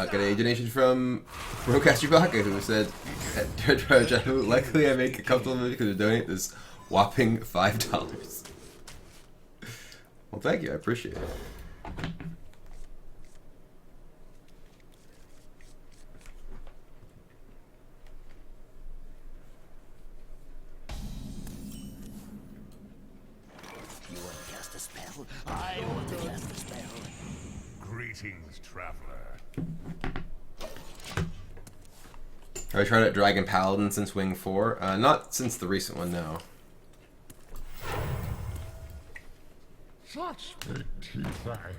Got a donation from Rokas Chewbacca, who said, luckily I make a comfortable movie because I donate this whopping $5. Well, thank you, I appreciate it. You want to cast a spell? I want to cast a spell. Greetings, traveler. Have I tried out Dragon Paladin since Wing 4? Not since the recent one, no. Such big teeth I have.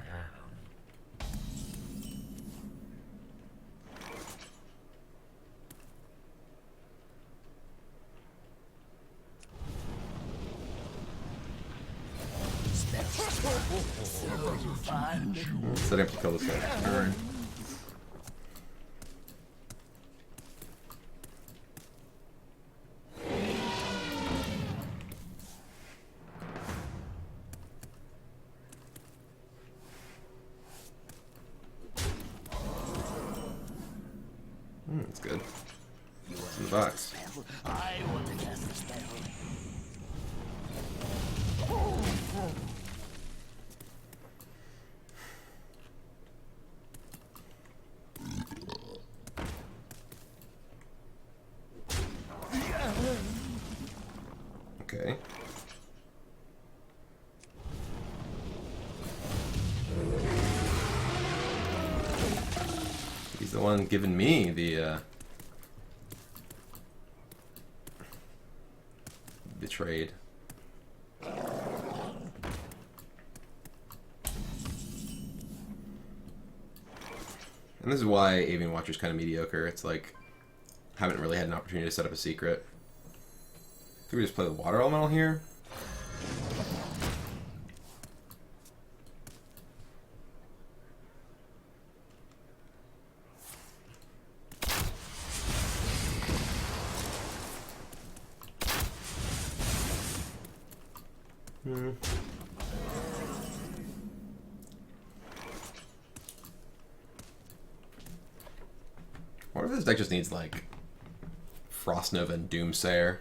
Setting up to kill this guy. Alright. That's good. It's in the box. I want to cast a spell. Okay. He's the one giving me the trade. And this is why Avian Watcher's kind of mediocre. It's like, haven't really had an opportunity to set up a secret. I think we just play the water elemental here. What if this deck just needs like Frost Nova and Doomsayer?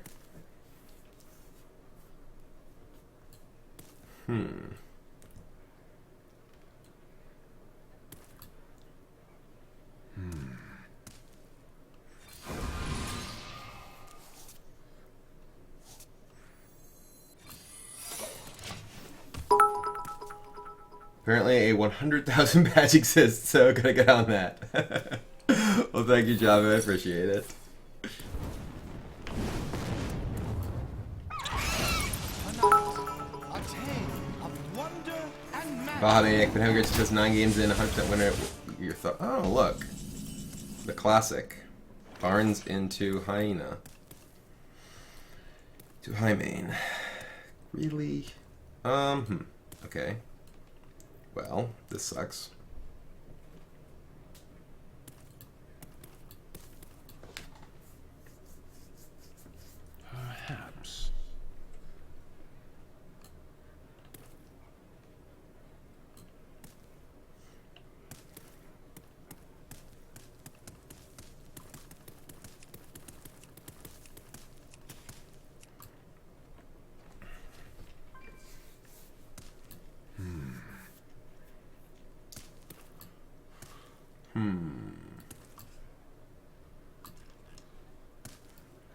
Apparently a 100,000 badge exists, so gotta get on that. Well, thank you, Java. I appreciate it. Bahanic, but Hungry says 9 games in, 100% winner. Your thought? Oh, look, the classic Barnes into Hyena to Highmane. Really? Okay. Well, this sucks. Perhaps.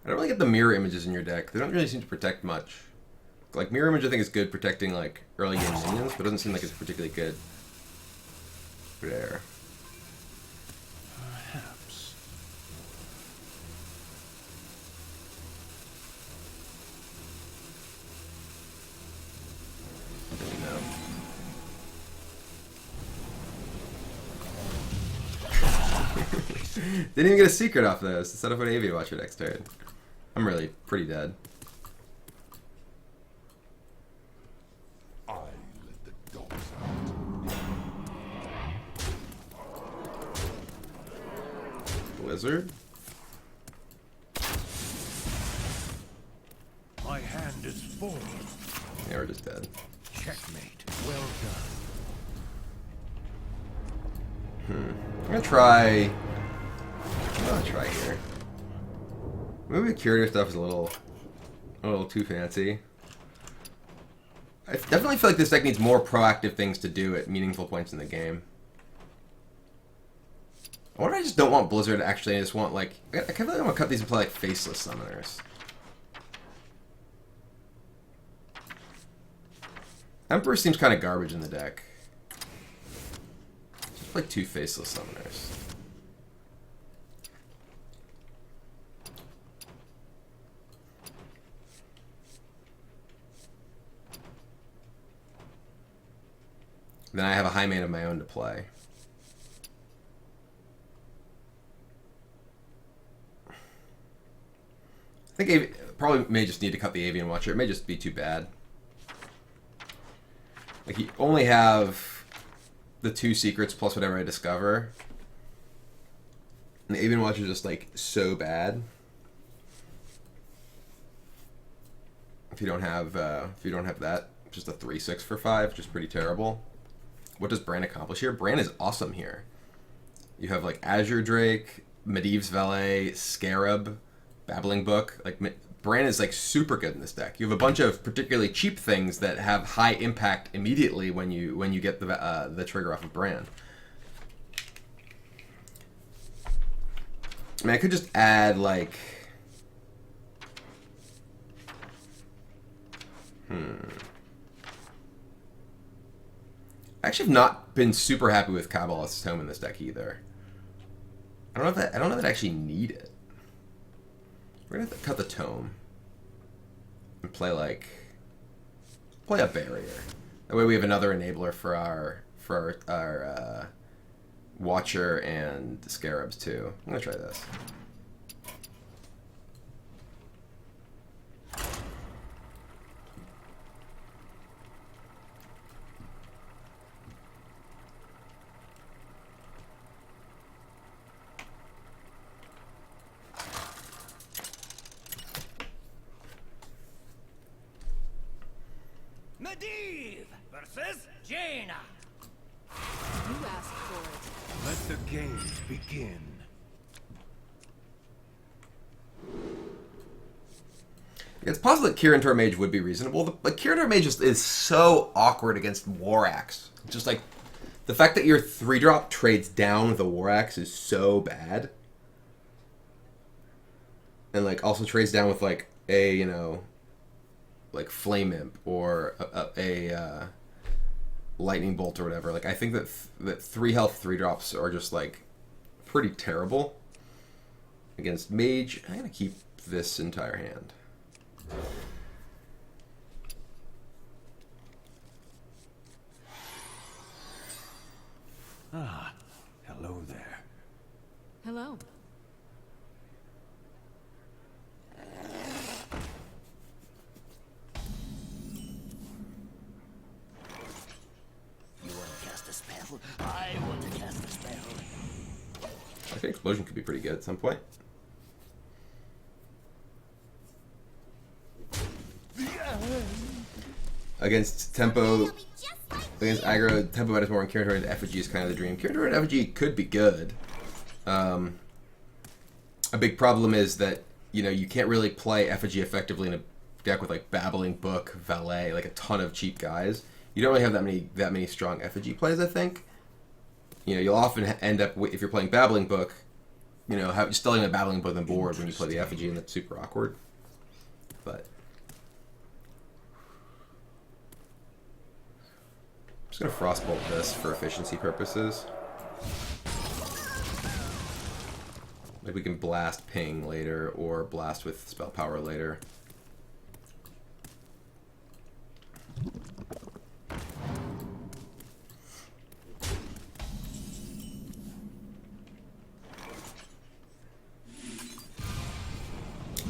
I don't really get the mirror images in your deck. They don't really seem to protect much. Like, mirror image I think is good protecting like early game minions, but it doesn't seem like it's particularly good for there. Perhaps. Didn't even get a secret off those to set up an AV Watcher next turn. I'm really pretty dead. I let the dogs out. Wizard? My hand is full. Yeah, we're just dead. Checkmate. Well done. I'm gonna try. I'll try here. Maybe the curator stuff is a little too fancy. I definitely feel like this deck needs more proactive things to do at meaningful points in the game. I wonder if I just don't want Blizzard, actually. I just want, like... I kind of really want to cut these and play, like, faceless summoners. Emperor seems kind of garbage in the deck. Just play 2 faceless summoners. Then I have a high main of my own to play. I think probably may just need to cut the Avian Watcher. It may just be too bad. Like, you only have the 2 secrets plus whatever I discover. And the Avian Watcher is just, like, so bad. If you don't have that, just a 3/6 for 5, which is pretty terrible. What does Bran accomplish here? Bran is awesome here. You have, like, Azure Drake, Medivh's Valet, Scarab, Babbling Book. Like, Bran is, like, super good in this deck. You have a bunch of particularly cheap things that have high impact immediately when you get the trigger off of Bran. I mean, I could just add, like... I actually have not been super happy with Kabbalist's Tome in this deck either. I don't know if I actually need it. We're gonna have to cut the Tome and play a barrier. That way we have another enabler for our Watcher and Scarabs too. I'm gonna try this. Medivh versus Jaina. You asked for it. Let the games begin. It's possible that Kirin Mage would be reasonable, but Kirin Mage is so awkward against War Axe. Just like the fact that your 3-drop trades down with a War Axe is so bad, and like also trades down with like a like Flame Imp or a Lightning Bolt or whatever. Like I think that 3 health 3-drops are just like pretty terrible against Mage. I'm gonna keep this entire hand. Ah, hello there. Hello. You want to cast a spell? I want to cast a spell. I think Explosion could be pretty good at some point. Against Tempo, against aggro, Tempo matters more, and Kirin and Effigy is kind of the dream. Kirin and Effigy could be good. A big problem is that, you can't really play Effigy effectively in a deck with like Babbling Book, Valet, like a ton of cheap guys. You don't really have that many strong Effigy plays, I think. You'll often end up, if you're playing Babbling Book, stilling a Babbling Book on the board when you play the Effigy, and that's super awkward. But I'm just going to Frostbolt this for efficiency purposes. Like we can blast Ping later, or blast with Spell Power later.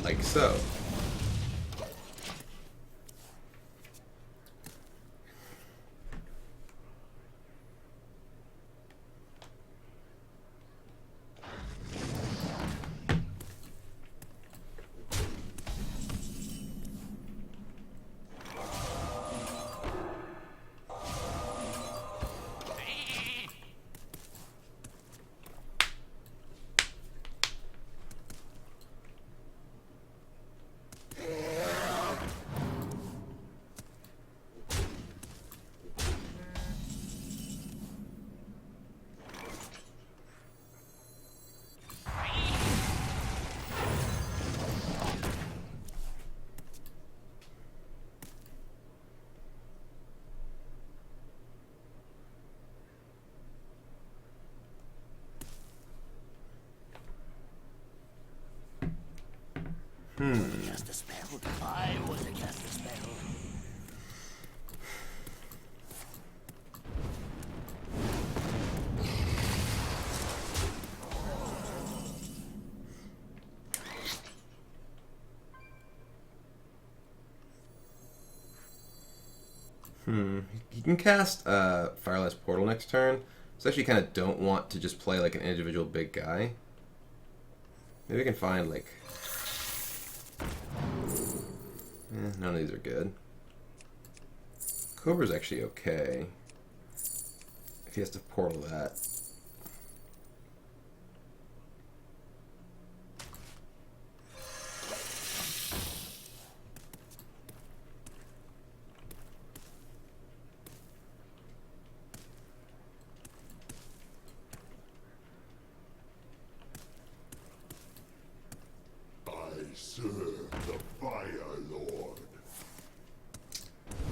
Like so. Cast a spell. I want to cast a spell. You can cast Fireless Portal next turn. So actually kind of don't want to just play like an individual big guy. Maybe we can find like... none of these are good. Cobra's actually okay. If he has to portal that. Serve the Fire Lord.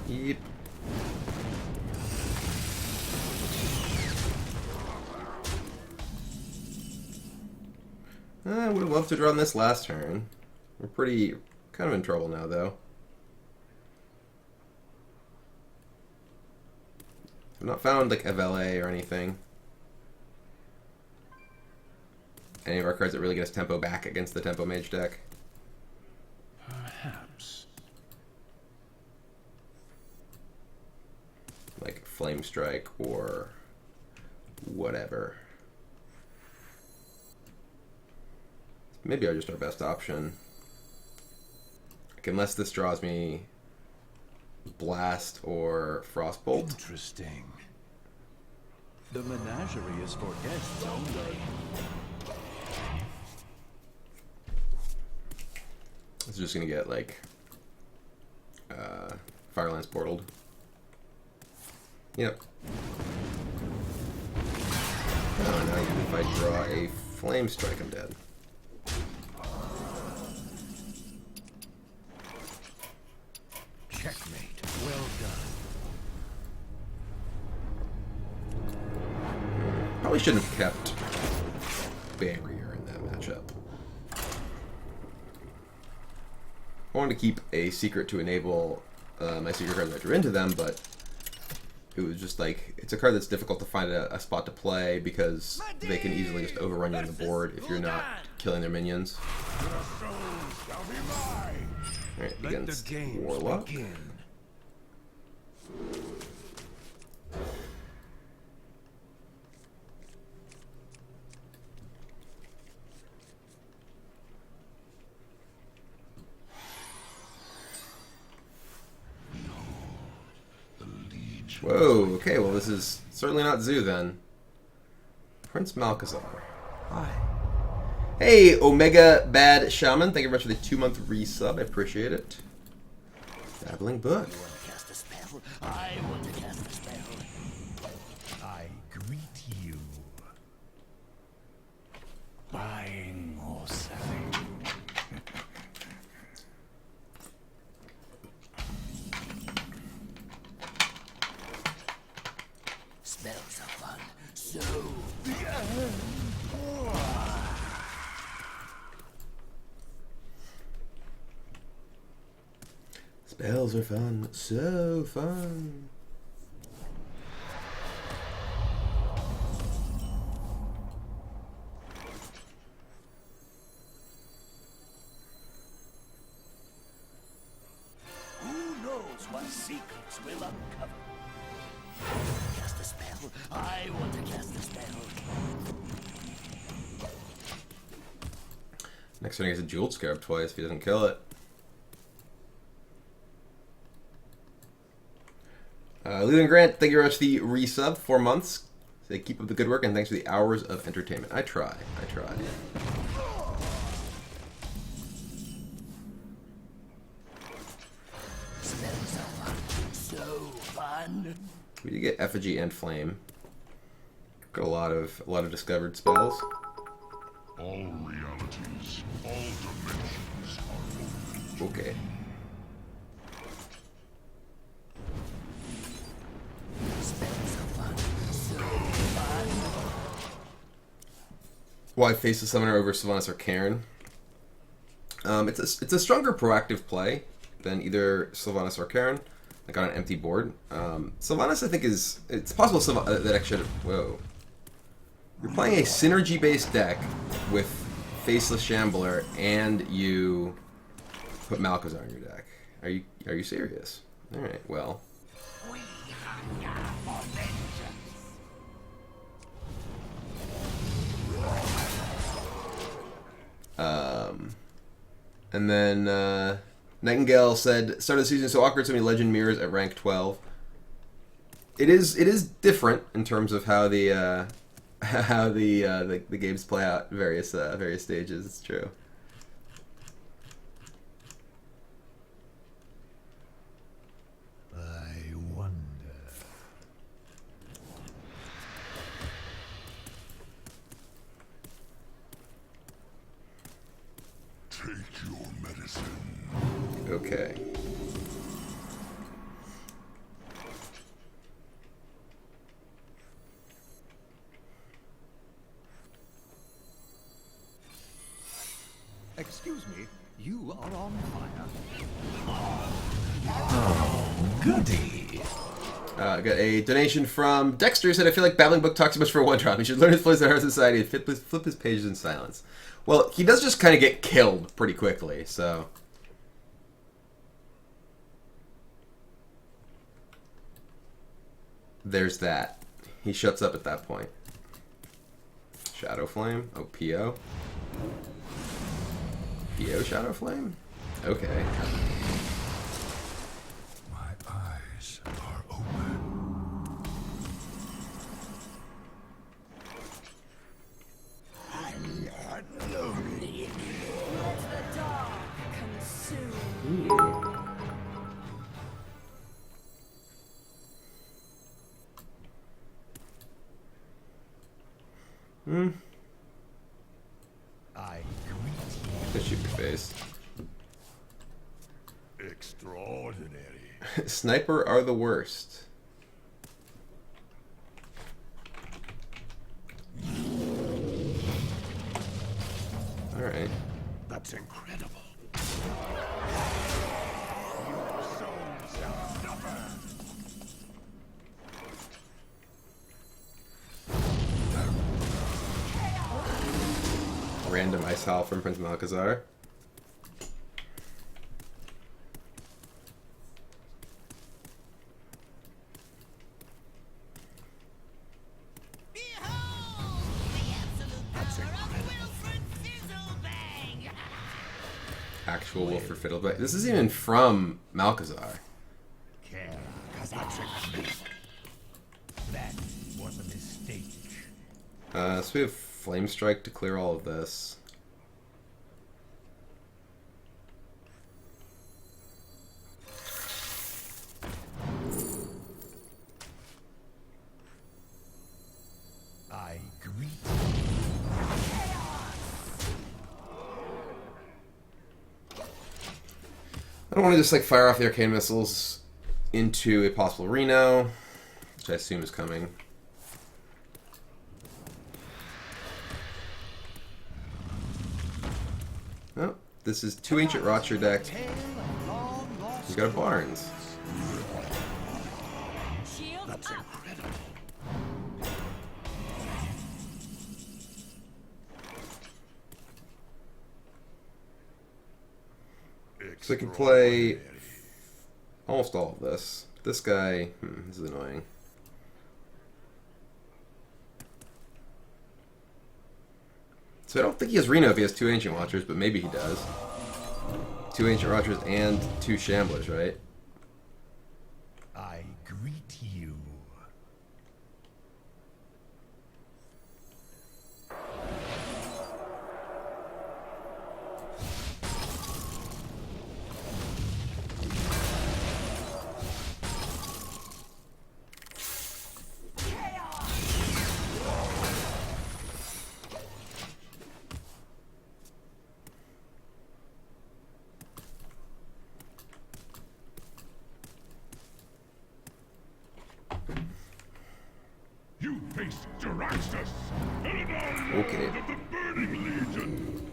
Yep. I would have loved to draw on this last turn. We're pretty kind of in trouble now, though. I've not found like a valet or anything. Any of our cards that really get us tempo back against the tempo mage deck. Perhaps. Like Flame Strike or whatever. Maybe are just our best option. Like, unless this draws me Blast or Frostbolt. Interesting. The menagerie is for guests only. It's just gonna get like Firelands portaled. Yep. Oh, now even if I draw a Flame Strike, I'm dead. Checkmate. Well done. Probably shouldn't have kept Barrier in that matchup. I wanted to keep a secret to enable my secret cards that I drew into them, but it was just like, it's a card that's difficult to find a spot to play because they can easily just overrun you on the board if you're not killing their minions. Alright, against Warlock. Begin. Whoa, okay, well this is certainly not Zoo then. Prince Malchazar. Hi. Hey, Omega Bad Shaman, thank you very much for the 2-month resub, I appreciate it. Dabbling Book. You want to cast a spell? I want to cast a spell. I greet you. Buying or selling. Spells are fun. So Spells are fun, so fun. who knows what secrets will uncover? Cast a spell. I want to cast a spell. Next turn he gets a Jeweled Scarab twice if he doesn't kill it. Leland Grant, thank you very much for the resub, 4 months. Say keep up the good work and thanks for the hours of entertainment. I try. Spells are fun. So fun. We did get Effigy and Flame. Got a lot of discovered spells. All realities, all dimensions are open. Okay. Spells are fun. So fun. Why face the summoner over Sylvanas or Cairn? It's a stronger proactive play than either Sylvanas or Karin. Like on an empty board. Sylvanas, I think, it's possible that I should have. Whoa. You're playing a synergy-based deck with Faceless Shambler, and you put Malchezaar in your deck. Are you serious? All right. Well. And then Nightingale said, "Start of the season so awkward. So many legend mirrors at rank 12." It is different in terms of how the games play out at various stages. It's true. I wonder. Take your medicine. Okay. Excuse me, you are on fire. Goody. Got a donation from Dexter who said, "I feel like Babbling Book talks too much for one drop. He should learn his place in our society and flip his pages in silence." Well, he does just kind of get killed pretty quickly, so... There's that. He shuts up at that point. Shadow Flame? Oh, PO? PO Shadow Flame? Okay. My eyes are open. I'm not lonely anymore. Let the dark consume. Ooh. I greet Just shoot your face. Extraordinary. Sniper are the worst. Alright. That's incredible. Random Ice Howl from Prince Malchezaar. Actual Wilford Fiddlebag. This isn't even from Malchezaar. That's incredible. That was a mistake. So we have Flame Strike to clear all of this. I greet I don't want to just like fire off the arcane missiles into a possible Reno, which I assume is coming. Oh, this is 2 Ancient Rots your deck. You got a Barnes. Shield That's up. incredible. So I can play almost all of this. This guy, this is annoying. So I don't think he has Reno if he has 2 Ancient Watchers, but maybe he does. 2 Ancient Watchers and 2 Shamblers, right? I greet you. You face Jaraxxus, Eladar, Okay. Lord of the Burning Legion.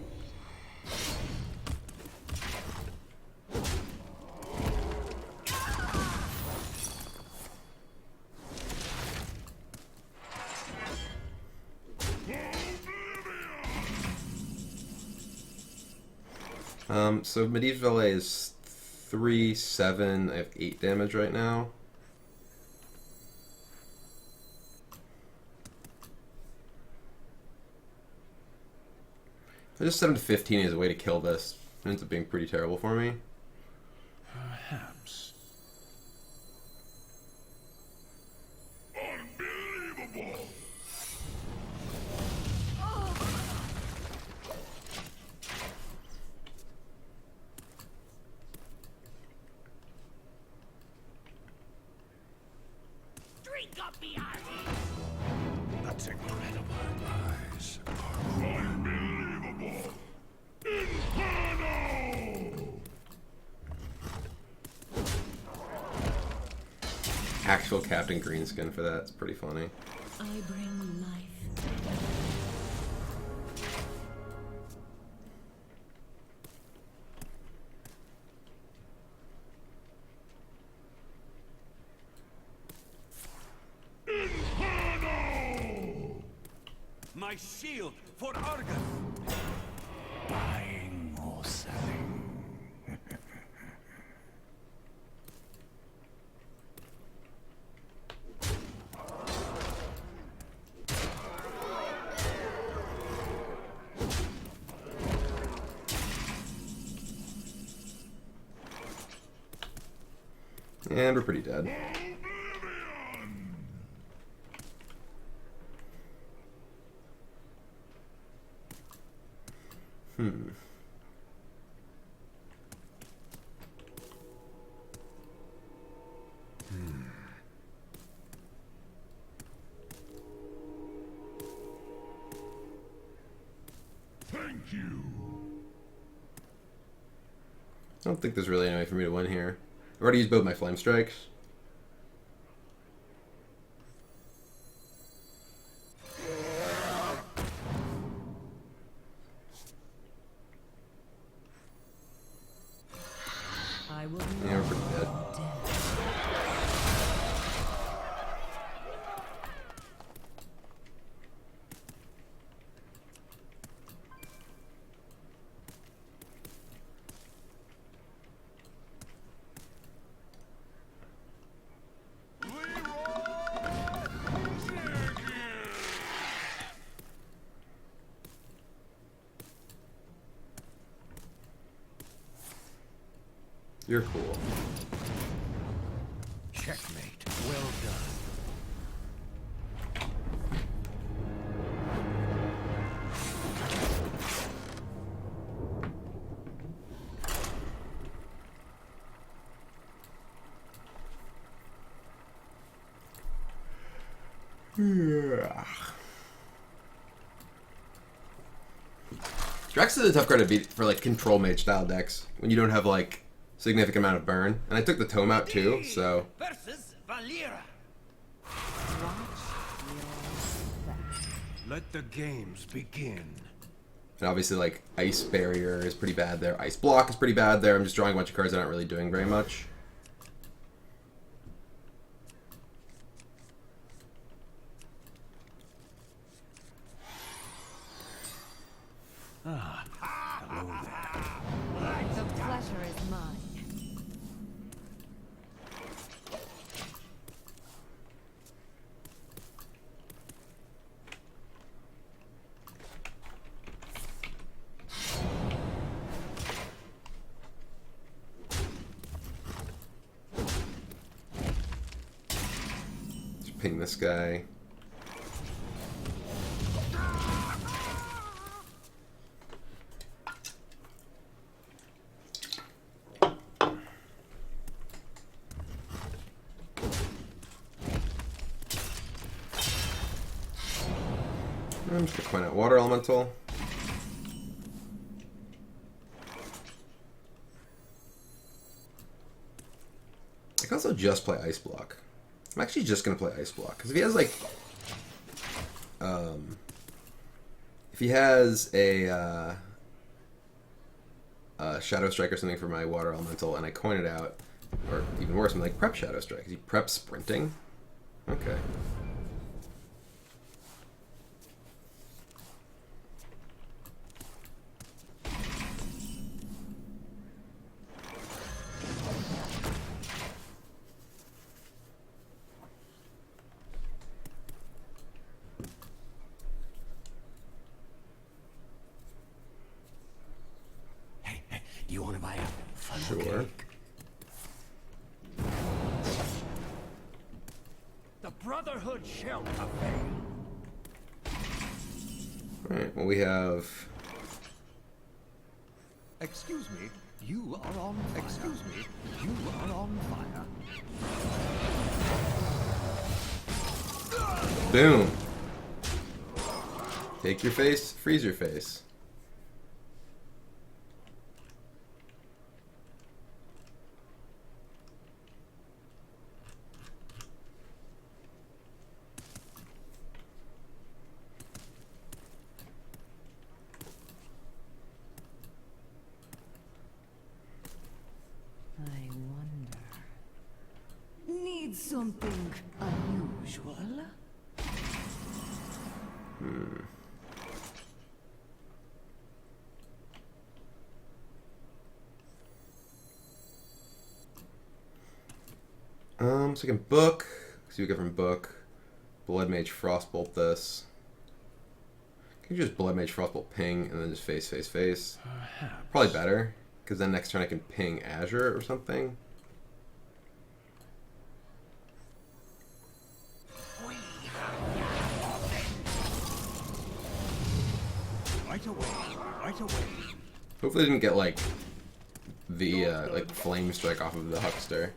So Medieval Valet is 3/7. I have 8 damage right now. I just set him to 15 as a way to kill this. It ends up being pretty terrible for me. Perhaps. Unbelievable! Drink up the eye. That's incredible. Eyes are unbelievable! Inferno! Actual Captain Greenskin for that. It's pretty funny. I bring life. Inferno! My shield for Argus. Buying or selling. And we're pretty dead. Oblivion! Thank you. I don't think there's really any way for me to win here. I've already used both my Flame Strikes. I will Yeah, we're pretty dead. You're cool. Checkmate. Well done. Drax is a tough card to beat for like control mage style decks when you don't have like significant amount of burn. And I took the tome out too, so Versus Valera. Let the games begin. and obviously like ice barrier is pretty bad there. Ice block is pretty bad there. I'm just drawing a bunch of cards that aren't really doing very much. Hello there. The pleasure is mine. Just ping this guy. I'm just gonna point out water elemental. I can also just play ice block. I'm actually just gonna play ice block because if he has like, if he has a shadow strike or something for my water elemental, and I coin it out, or even worse, I'm like prep shadow strike. Is he prep sprinting? Okay. Sure. The Brotherhood shall prevail. Alright, well we have... Excuse me, you are on fire. Excuse me, you are on fire. Boom! Take your face, freeze your face. I wonder. Need something unusual? Second book. See what we get from book. Blood Mage Frostbolt this. Can you just Blood Mage Frostbolt ping and then just face, face, face? Probably better, because then next turn I can ping Azure or something. Right away, right away. Hopefully I didn't get like the like flame strike off of the huckster.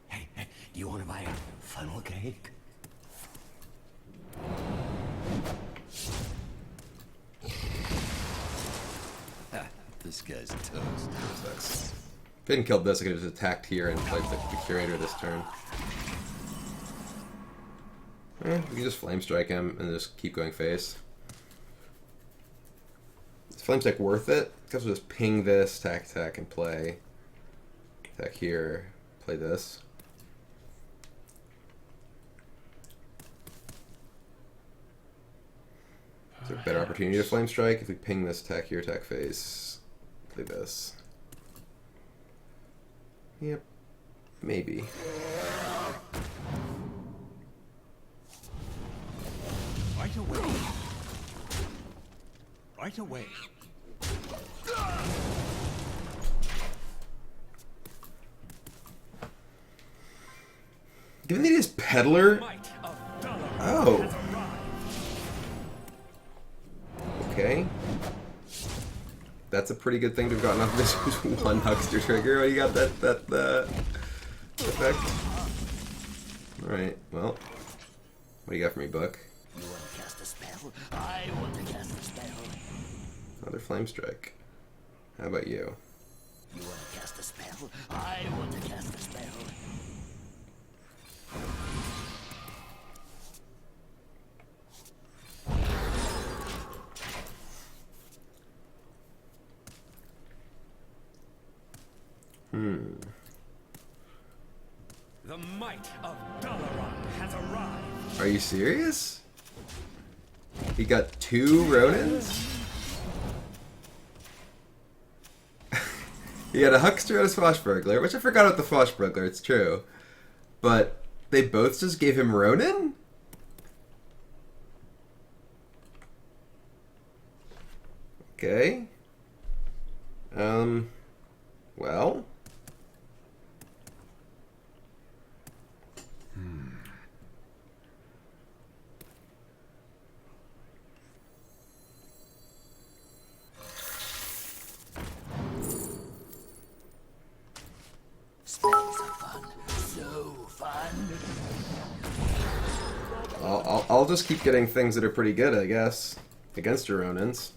Hey, do you want to buy a funnel cake? This guy's toast. Sucks. If I hadn't killed this, I could have just attacked here and played the Curator this turn. We can just Flame Strike him and just keep going face. Is Flame Strike worth it? Because we'll just ping this, attack, attack, and play. Attack here, play this. Is there a better opportunity to Flame Strike if we ping this, attack here, attack face, play this? Yep, maybe. Right away. Right away. Given that he is Peddler. Oh. Okay. That's a pretty good thing to have gotten off this one huckster trigger when you got that effect. Alright, well. What do you got for me, Buck? You want to cast a spell? I want to cast a spell. Another Flame Strike. How about you? You want to cast a spell? I want to cast a spell. The might of Dalaran has arrived. Are you serious? He got 2 Ronins? He had a huckster and a swashbuckler, which I forgot about the swashbuckler, it's true. But they both just gave him Ronin? Okay. Well. Spells are fun. So fun. I'll just keep getting things that are pretty good, I guess, against your Ronins.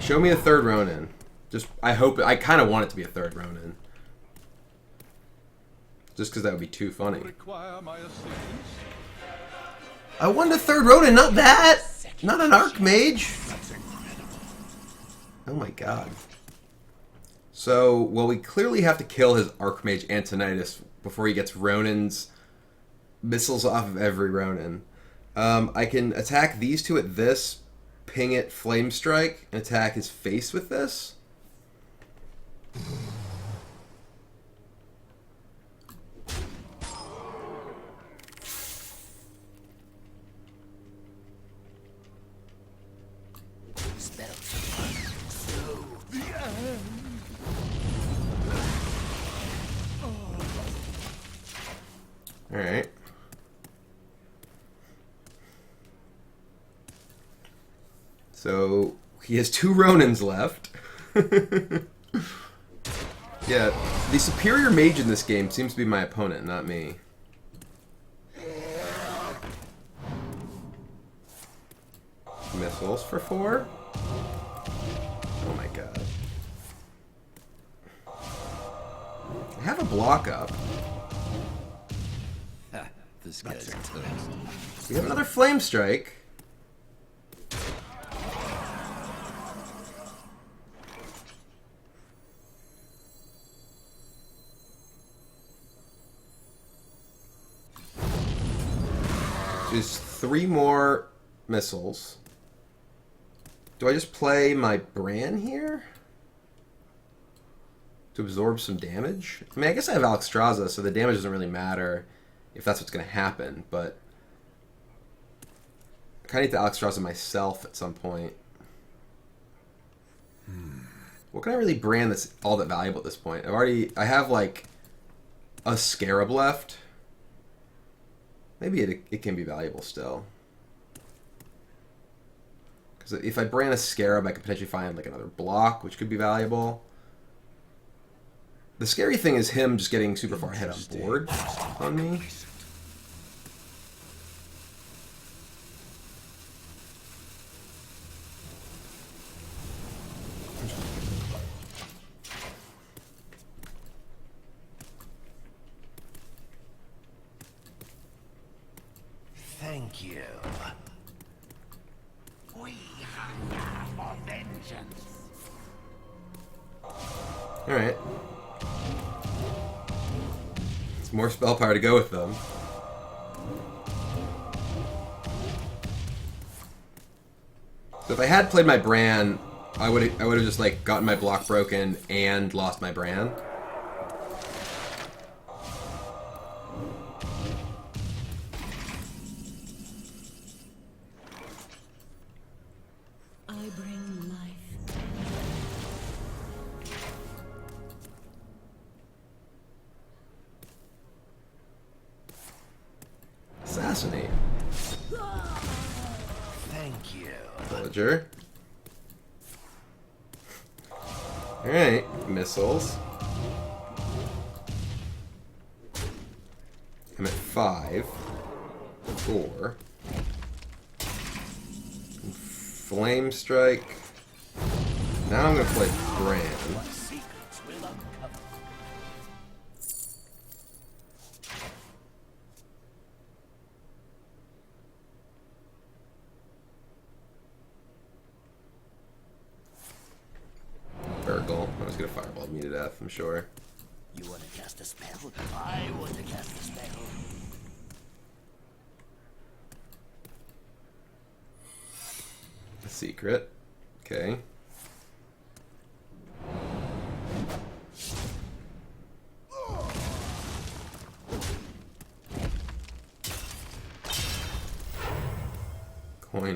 Show me a third Ronin. Just, I kind of want it to be a third Ronin. Just because that would be too funny. Require my assistance. I wanted a third Ronin, not that! Not an Archmage! Oh my god. So, well, we clearly have to kill his Archmage Antonidas before he gets Ronin's missiles off of every Ronin. I can attack these two at this, ping it, Flame Strike, and attack his face with this. So he has 2 Ronins left. Yeah, the superior mage in this game seems to be my opponent, not me. Missiles for 4? Oh my god. I have a block up. This guy's toast. We have another Flame Strike. Just 3 more missiles. Do I just play my Bran here? To absorb some damage? I mean, I guess I have Alexstrasza, so the damage doesn't really matter if that's what's going to happen, but I kind of need to Alexstrasza myself at some point. What can I really brand that's all that valuable at this point? I have like a Scarab left. Maybe it can be valuable still. Because if I brand a Scarab, I could potentially find like another block, which could be valuable. The scary thing is him just getting super far ahead on board on me. Thank you. We hunger for vengeance. Alright. It's more spell power to go with them. So if I had played my Bran, I would have just like gotten my block broken and lost my Bran. I bring life. Assassinate. Thank you. Villager. Alright, missiles. I'm at 5. 4. Flame Strike. Now I'm gonna play Bran. What secrets will uncover? Burgle. I was gonna fireball me to death, I'm sure. You want to cast a spell? I want to cast a spell. A secret. Okay.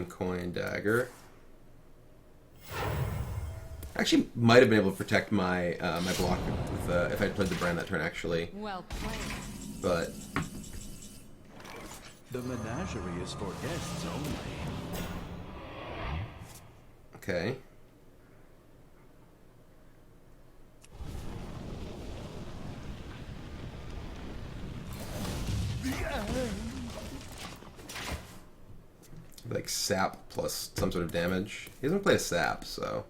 Coin, dagger. Actually, might have been able to protect my my block with, if I'd played the Bran that turn, actually. Well played. But The menagerie is for guests only. okay. Like sap plus some sort of damage. He doesn't play a sap, so.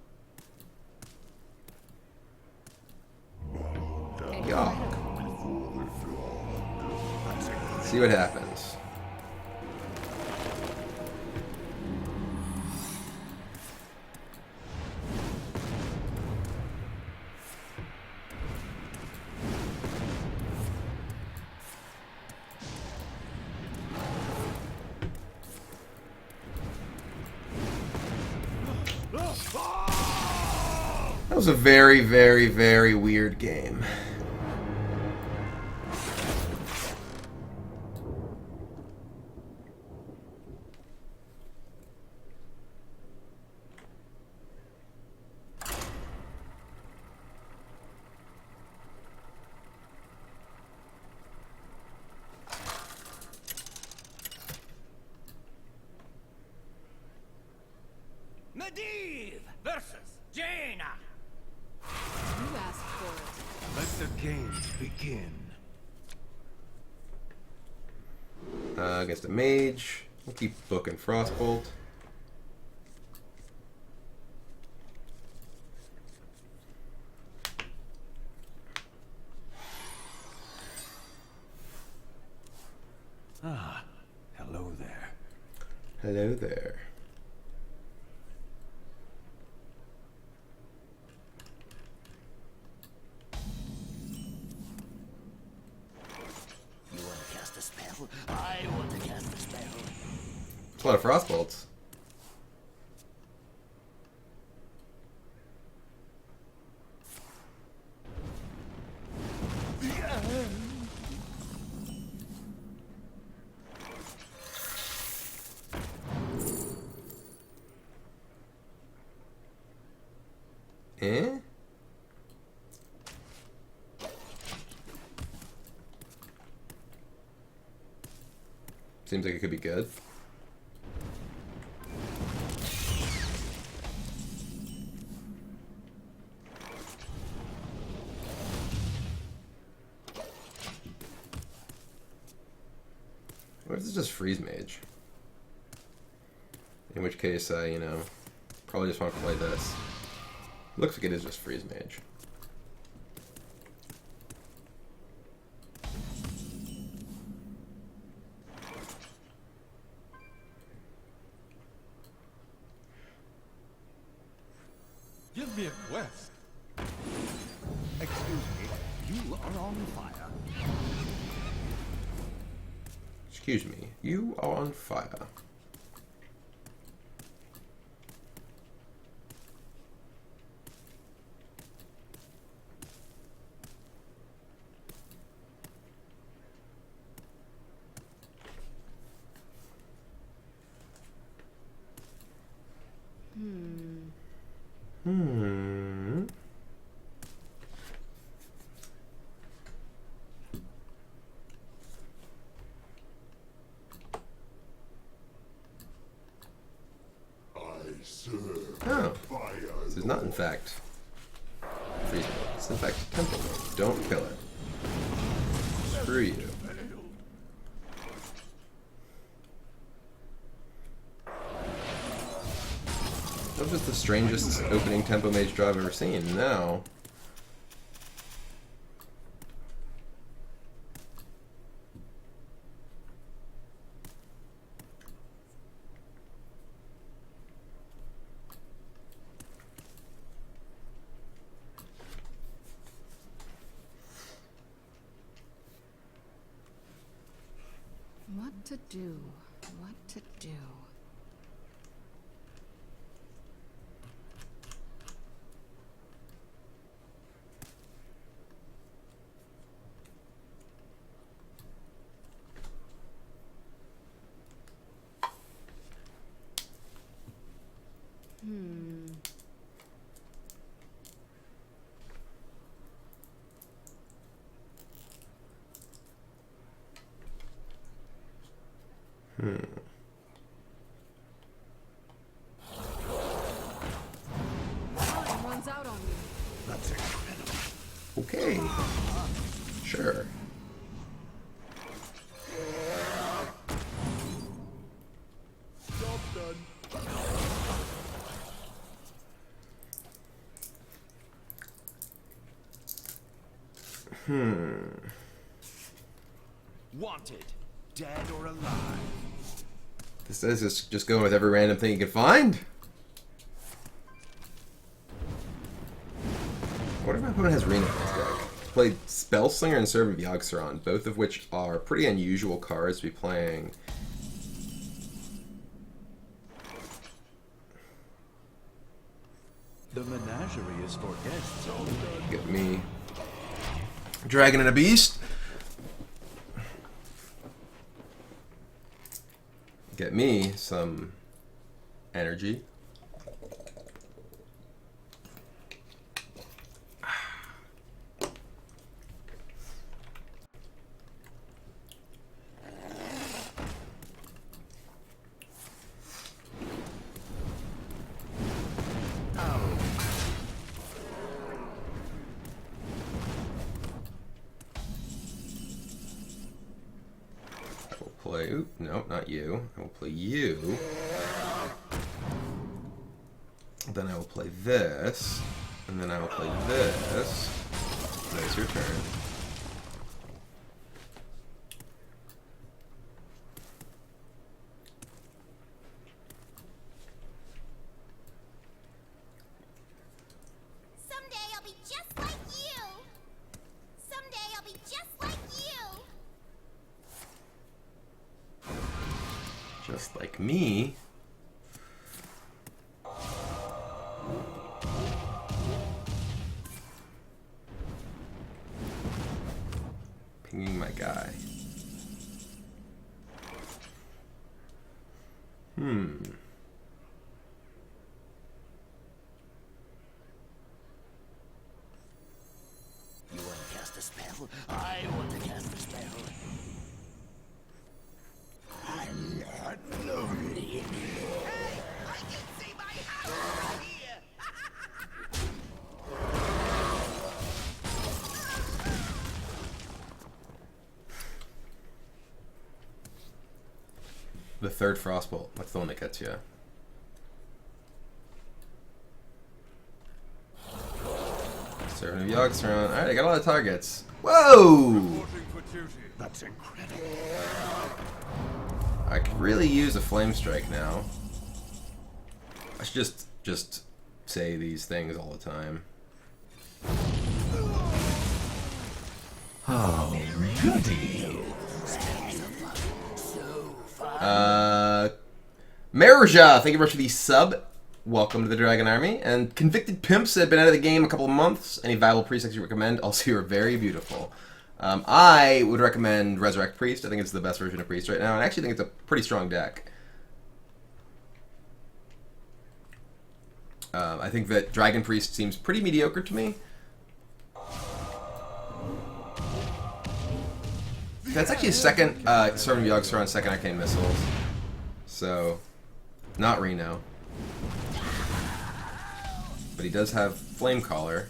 Yuck. See what happens. That was a very, very, very weird game. Medivh versus Jaina. You asked for it. Let the games begin. Against a mage. We'll keep booking Frostbolt. Ah, hello there. Hello there. You want to cast a spell? I want to cast a spell. It's a lot of Frostbolts. Eh? Seems like it could be good. What if this is just freeze mage? In which case I, you know, probably just want to play this. Looks like it is just freeze mage. Give me a quest. Excuse me, you are on fire. Excuse me, you are on fire. Hmm. I serve Oh. fire. This is not, in fact, freeze mage. It's, in fact, temple mage. Don't kill it. Screw you. That was just the strangest opening tempo mage draw I've ever seen. Now, What to do? What to do? Time runs out on me. That's incredible. okay. Sure. Job done. Wanted, dead or alive. This says just go with every random thing you can find. What if my opponent has Rena in his deck? Played Spellslinger and Servant of Yogg-Saron, both of which are pretty unusual cards to be playing. The menagerie is for guests. Get me Dragon and a Beast. Get me some energy. play... Oop, no, not you. I will play you. Then I will play this. And then I will play this. That's your turn. Someday I'll be just like you. Someday I'll be just like you. Just like me. Pinging my guy. Hmm. You want to cast a spell? I want to cast a spell. I'm not lonely anymore. Hey, I can see my house from here. The third Frostbolt. That's the one that gets you. Servant of Yogg-Saron. Alright, I got a lot of targets. Whoa! That's incredible. I could really use a Flame Strike now. I should just say these things all the time. Oh, goody. Marja, thank you very much for the sub. Welcome to the Dragon Army. And Convicted Pimps have been out of the game a couple of months. Any viable presets you recommend? Also, you're very beautiful. I would recommend Resurrect Priest. I think it's the best version of Priest right now. And I actually think it's a pretty strong deck. I think that Dragon Priest seems pretty mediocre to me. That's actually a second Servant of Yogg-Saron, second Arcane Missiles. So, not Reno. But he does have Flame Caller.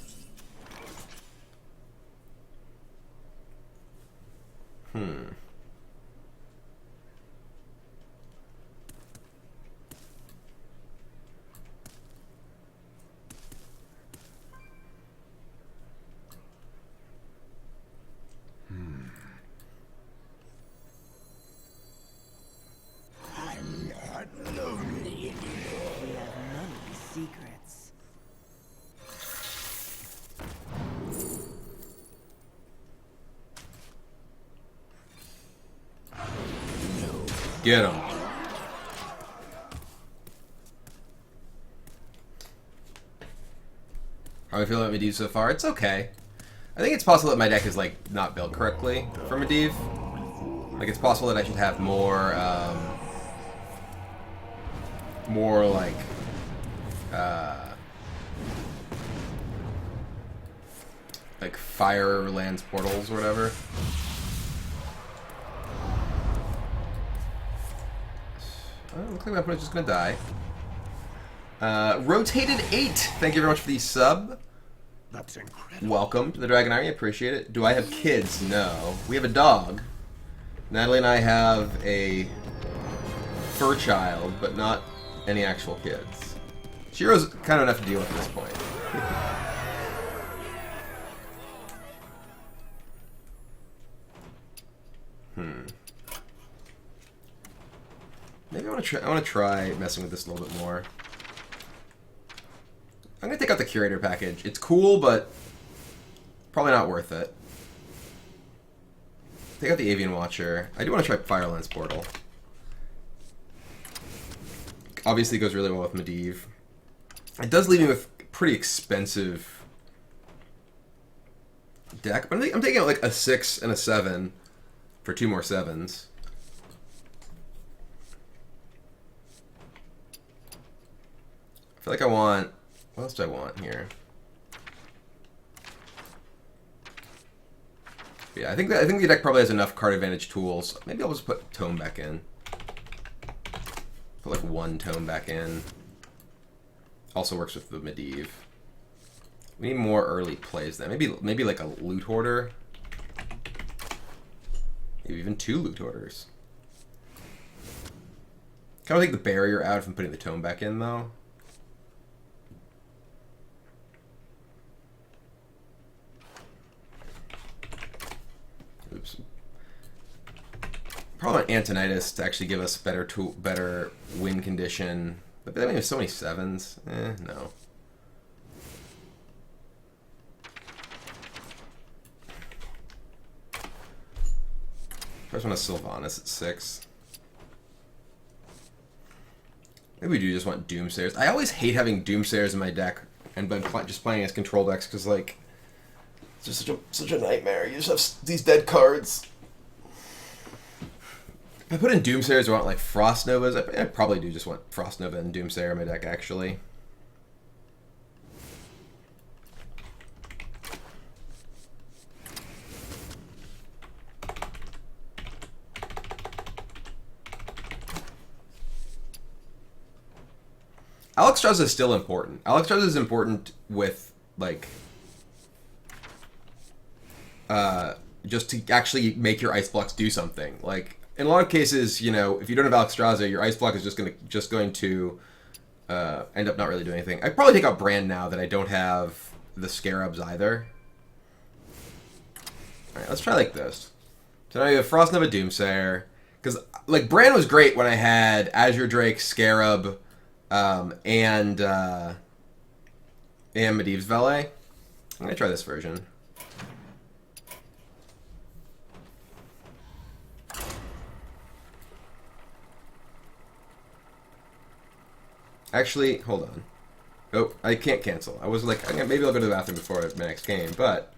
I'm not lonely anymore. We have many secrets. Get him. How do I feel about Medivh so far? It's okay. I think it's possible that my deck is like not built correctly for Medivh. Like it's possible that I should have more, more like, fire lands portals or whatever. Looks like my opponent's just gonna die. Rotated 8. Thank you very much for the sub. That's incredible. Welcome to the Dragon Army. Appreciate it. Do I have kids? No. We have a dog. Natalie and I have a fur child, but not any actual kids. Shiro's kind of enough to deal with at this point. Maybe I want to try messing with this a little bit more. I'm gonna take out the Curator package. It's cool, but probably not worth it. Take out the Avian Watcher. I do want to try Firelance Portal. Obviously, it goes really well with Medivh. It does leave me with a pretty expensive deck, but I'm taking out like a 6 and a 7 for 2 more 7s. I feel like I want... What else do I want here? Yeah, I think the deck probably has enough card advantage tools. Maybe I'll just put Tome back in. Put like 1 Tome back in. Also works with the Medivh. We need more early plays then. Maybe like a Loot Hoarder. Maybe even 2 Loot Hoarders. Kind of take the barrier out from putting the tome back in, though. Oops. Probably want Antonitis to actually give us better win condition. But I mean, there's so many 7s. No. First one is Sylvanas at 6. Maybe we do just want Doomsayers. I always hate having Doomsayers in my deck, and been just playing as control decks because like it's just such a nightmare. You just have these dead cards. If I put in Doomsayers, I want like Frost Novas. I probably do just want Frost Nova and Doomsayer in my deck actually. Alexstrasza is still important. Alexstrasza is important with, like, just to actually make your Ice Blocks do something. Like, in a lot of cases, you know, if you don't have Alexstrasza, your Ice Block is just going to end up not really doing anything. I'd probably take out Brand now that I don't have the Scarabs either. Alright, let's try like this. So now you have Frost Nova Doomsayer. Because, like, Brand was great when I had Azure Drake, Scarab, and Medivh's Valet. I'm gonna try this version. Actually, hold on. Oh, I can't cancel. I was like, maybe I'll go to the bathroom before my next game, but